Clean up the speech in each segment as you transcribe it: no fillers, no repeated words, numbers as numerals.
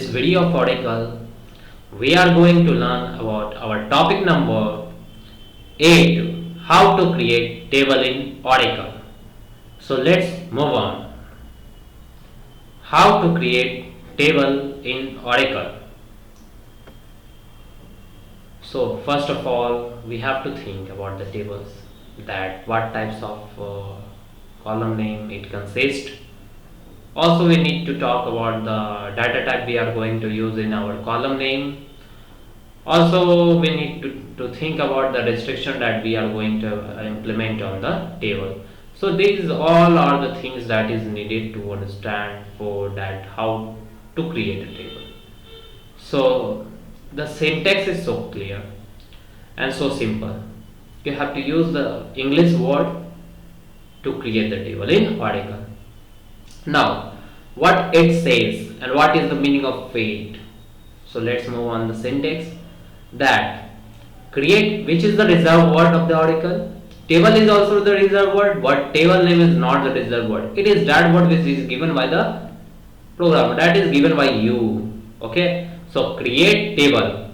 video of Oracle, we are going to learn about our topic number 8, how to create table in Oracle. So let's move on. How to create table in Oracle. So first of all, we have to think about the tables, that what types of column name it consists. Also, we need to talk about the data type we are going to use in our column name. Also, we need to think about the restriction that we are going to implement on the table. So these all are the things that is needed to understand for that how to create a table. So the syntax is so clear and so simple. You have to use the English word to create the table in Oracle. Now, what it says and what is the meaning of it? So let's move on the syntax. That create, which is the reserved word of the Oracle. Table is also the reserved word, but table name is not the reserved word. It is that word which is given by the programmer, that is given by you. Okay, so create table.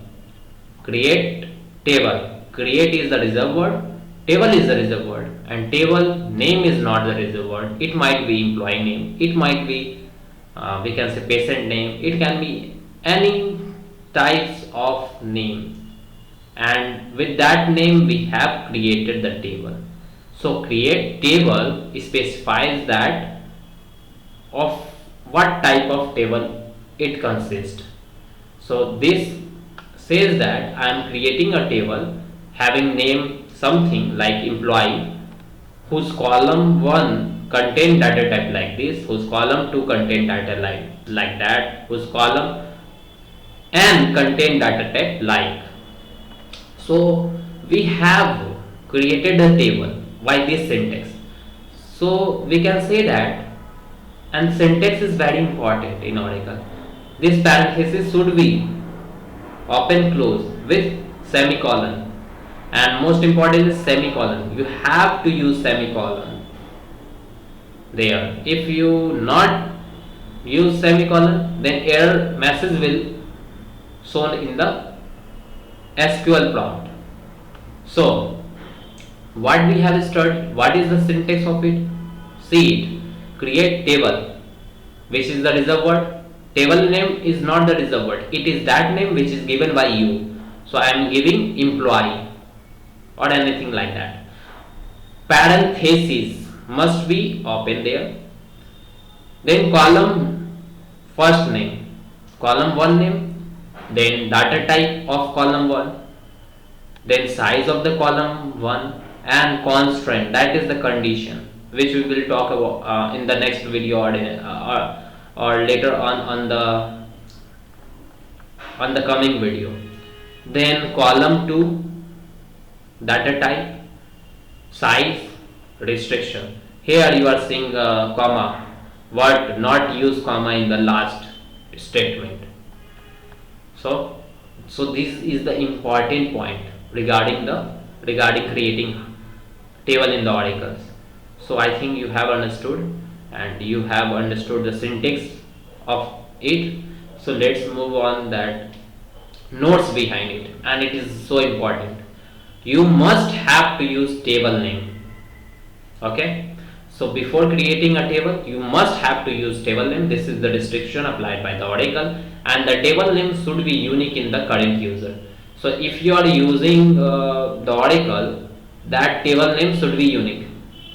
Create table. Create is the reserved word. Table is the reserved word, and table name is not the reserved word. It might be employee name. It might be we can say patient name. It can be any types of name, and with that name we have created the table. So create table specifies that of what type of table it consists. So this says that I am creating a table having name something like employee, whose column 1 contain data type like this, whose column 2 contain data like that, whose column n contain data type like. So we have created a table by this syntax. So we can say that, and syntax is very important in Oracle. This parenthesis should be open close with semicolon, and most important is semicolon. You have to use semicolon there. If you not use semicolon, then error message will shown in the SQL prompt. So what we have studied, what is the syntax of it? See it. Create table, which is the reserved word. Table name is not the reserved word. It is that name which is given by you. So I am giving employee or anything like that. Parenthesis must be open there. Then column first name, column 1 name, then data type of column 1, then size of the column 1, and constraint, that is the condition, which we will talk about in the next video or later on the coming video. Then column 2 data type, size, restriction. Here you are seeing comma, what not use comma in the last statement. So this is the important point regarding creating table in the oracles. So I think you have understood, and you have understood the syntax of it. So let's move on that notes behind it, and it is so important. You must have to use table name. Okay, so before creating a table, you must have to use table name. This is the restriction applied by the Oracle, and the table name should be unique in the current user. So if you are using the Oracle, that table name should be unique,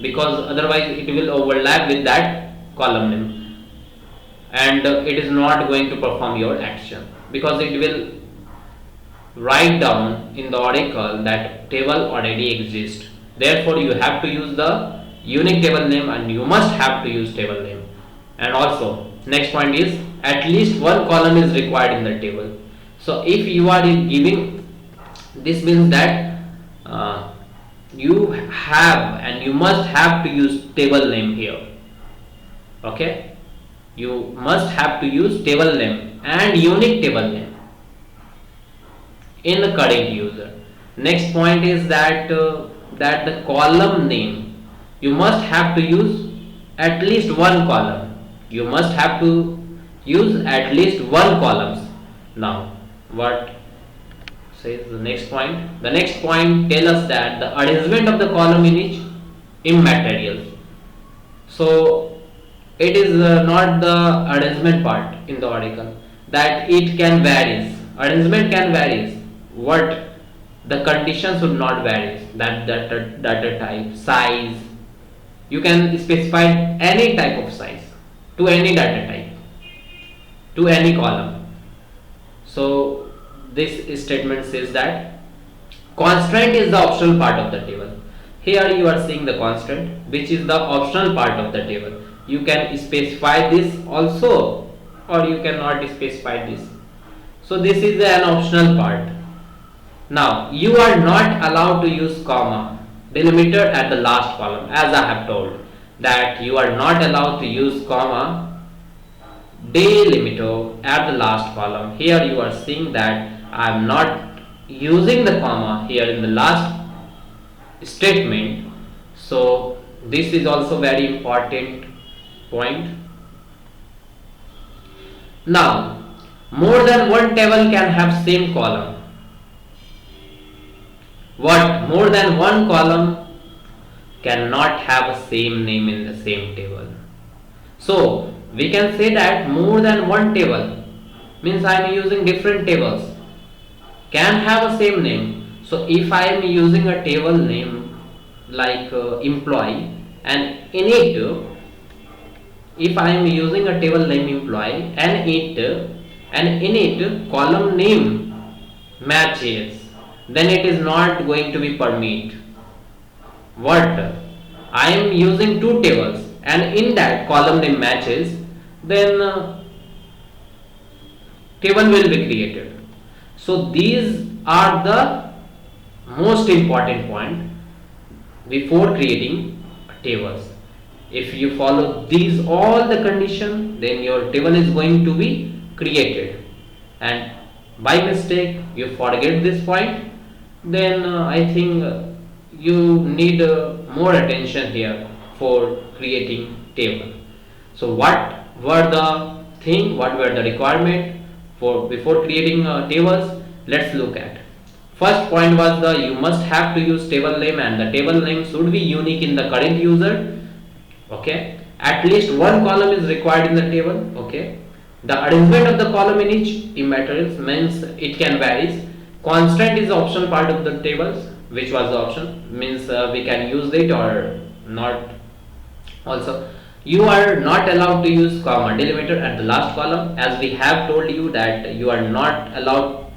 because otherwise it will overlap with that column name, and it is not going to perform your action, because it will write down in the Oracle that table already exists. Therefore you have to use the unique table name, and you must have to use table name. And also next point is at least one column is required in the table. So if you are giving, this means that you have and you must have to use table name here. Okay, you must have to use table name and unique table name in the current user. Next point is that that the column name, you must have to use at least one column. You must have to use at least one columns. Now what says the next point? The next point tell us that the arrangement of the column in each immaterial. So it is not the arrangement part in the article, that it can varies. Arrangement can varies. What the condition should not vary. That data type, size. You can specify any type of size to any data type, to any column. So this statement says that constraint is the optional part of the table. Here you are seeing the constant, which is the optional part of the table. You can specify this also, or you cannot specify this. So this is an optional part. Now you are not allowed to use comma delimiter at the last column, as I have told that you are not allowed to use comma delimiter at the last column. Here you are seeing that I am not using the comma here in the last statement. So this is also very important point. Now more than one table can have same column. What? More than one column cannot have a same name in the same table. So we can say that more than one table means I am using different tables can have a same name. So if I am using a table name like employee, and in it, if I am using a table name employee and in it column name matches, then it is not going to be permit. What? I am using two tables and in that column name matches, then table will be created. So these are the most important point before creating tables. If you follow these all the condition, then your table is going to be created, and by mistake you forget this point, then I think you need more attention here for creating table. So what were the requirement for before creating tables? Let's look at. First point was the you must have to use table name, and the table name should be unique in the current user. Okay, at least one column is required in the table. Okay, the arrangement of the column in each immaterials means it can varies. Constant is the optional part of the tables, which was the option, means we can use it or not. Also, you are not allowed to use comma delimiter at the last column, as we have told you that you are not allowed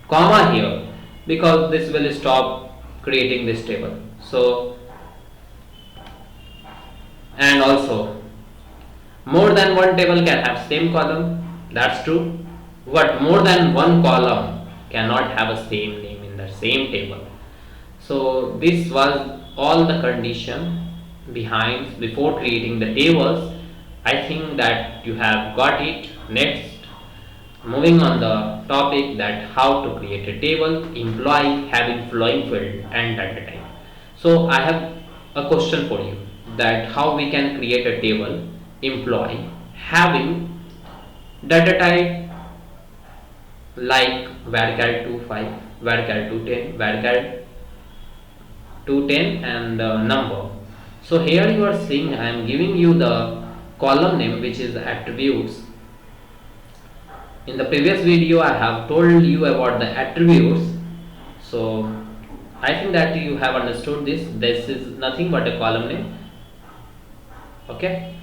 comma here, because this will stop creating this table. So, and also more than one table can have same column. That's true. But more than one column cannot have a same name in the same table. So this was all the condition behind before creating the tables. I think that you have got it. Next, moving on the topic that how to create a table, employee having flowing field and data type. So I have a question for you, that how we can create a table employee having data type like varchar 25, varchar 210, varchar 210 and number. So here you are seeing I am giving you the column name, which is attributes. In the previous video I have told you about the attributes. So I think that you have understood this. This is nothing but a column name. Okay,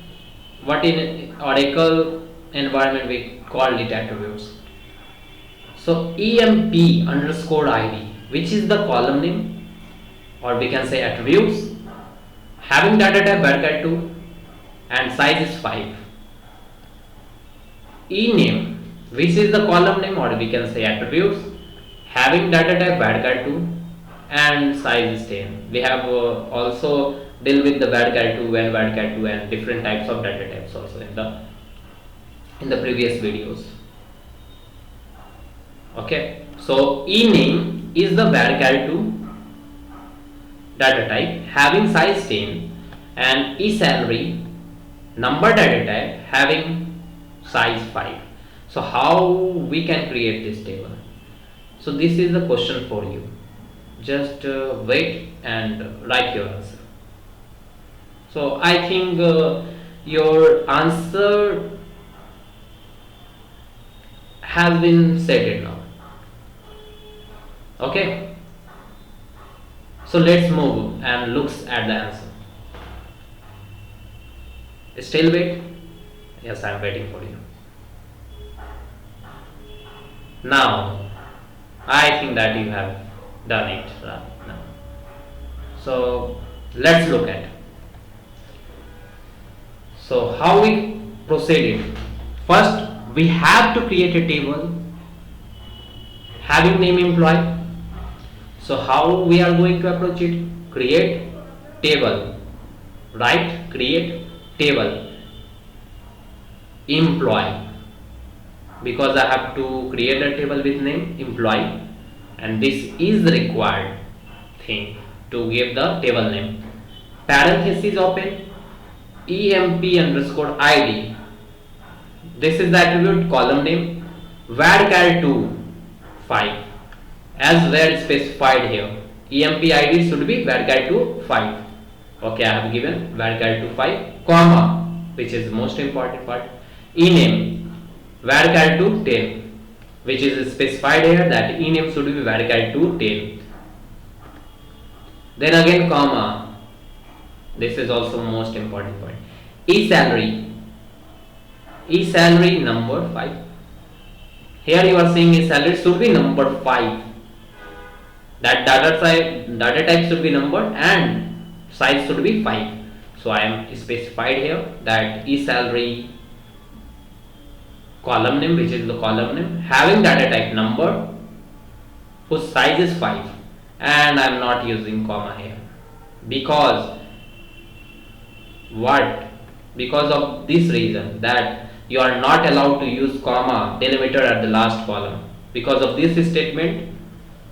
what in Oracle environment we call it attributes. So emp underscore id, which is the column name, or we can say attributes, having data type varchar 2 and size is 5. Ename, which is the column name, or we can say attributes, having data type varchar 2 and size is 10. We have also deal with the varchar 2 and varchar 2 and different types of data types also in the previous videos. Okay, so ename is the varchar 2 data type having size 10, and eSalary number data type having size 5. So how we can create this table? So this is the question for you. Just wait and write your answer. So I think your answer has been stated now. Okay. So let's move and looks at the answer. Still wait? Yes, I am waiting for you. Now, I think that you have done it right now. So let's look at. So how we proceeded? First, we have to create a table having name employee. So how we are going to approach it? Create table, right? Create table employee, because I have to create a table with name employee, and this is the required thing to give the table name. Parenthesis open, emp underscore id. This is the attribute column name. Varchar2 5 as where specified here. Emp id should be varchar2 5. Okay, I have given varchar2 5 comma, which is the most important part. Ename varchar2 10, which is specified here that ename should be varchar2 10. Then again comma, this is also most important point. E-salary number 5. Here you are saying e-salary should be number 5. That data type should be number and size should be 5. So I am specified here that e-salary column name, which is the column name, having data type number whose size is 5, and I am not using comma here because what? Because of this reason that you are not allowed to use comma delimiter at the last column. Because of this statement,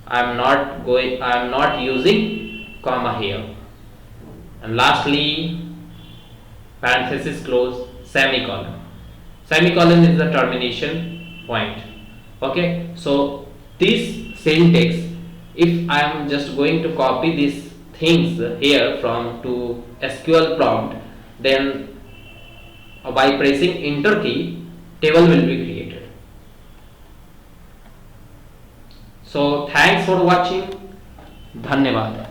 I am not using comma here. And lastly, parenthesis close, semicolon. Semicolon is the termination point. Okay, so this syntax, if I am just going to copy these things here from to SQL prompt, then by pressing enter key, table will be created. So thanks for watching. धन्यवाद.